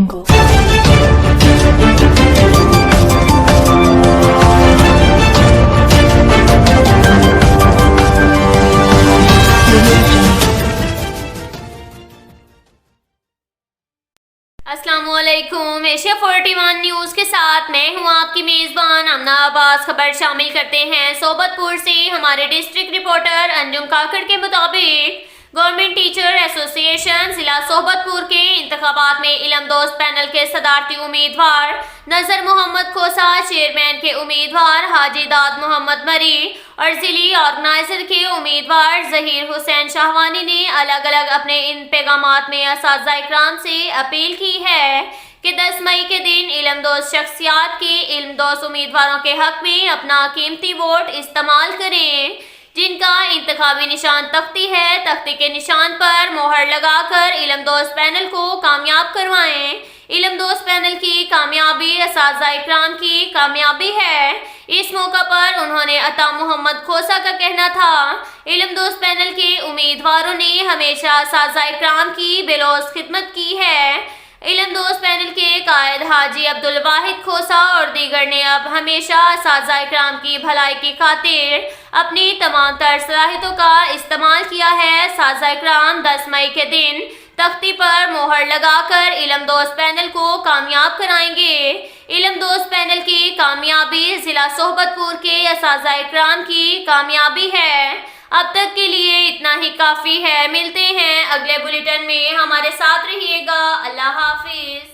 अस्सलामुअलैकुम। Asia 41 news के साथ मैं हूं आपकी मेज़बान आमना अब्बास। खबर शामिल करते हैं सोबतपुर से। हमारे डिस्ट्रिक्ट रिपोर्टर अंजुम काकड़ के मुताबिक गवर्नमेंट टीचर एसोसिएशन जिला सोबतपुर के इंतखाबात में इल्म दोस्त पैनल के सदारती उम्मीदवार नजर मोहम्मद खोसा, चेयरमैन के उम्मीदवार हाजी दाद मोहम्मद मरी और जिली ऑर्गेनाइजर के उम्मीदवार जहीर हुसैन शाहवानी ने अलग अलग अपने इन पैगामात में असातिज़ा इकराम से अपील की है कि 10 मई के दिन इल्म दोस्त शख्सियात के इल्म दोस्त उम्मीदवारों के हक में अपना कीमती वोट इस्तेमाल करें। जिनका इंतखाबी निशान तख्ती है, तख्ती के निशान पर मोहर लगाकर इल्म दोस्त पैनल को कामयाब करवाएं। इल्म दोस्त पैनल की कामयाबी असातिज़ा इकराम की कामयाबी है। इस मौका पर उन्होंने अता मोहम्मद खोसा का कहना था, इल्म दोस्त पैनल के उम्मीदवारों ने हमेशा असातिज़ा इकराम की बेलौस खिदमत की है। इल्म दोस्त पैनल के कायद हाजी अब्दुल वाहिद खोसा और दीगर ने अब हमेशा असातिज़ा इकराम की भलाई की खातिर अपनी तमाम तर सलाहियतों का इस्तेमाल किया है। असातिज़ा इकराम 10 मई के दिन तख्ती पर मोहर लगाकर इल्म दोस्त पैनल को कामयाब कराएंगे। इल्म दोस्त पैनल की कामयाबी जिला सोबतपुर के असातिज़ा इकराम की कामयाबी है। अब तक के लिए इतना ही काफ़ी है। मिलते हैं अगले बुलेटिन में, हमारे साथ रहिएगा। अल्लाह हाफिज।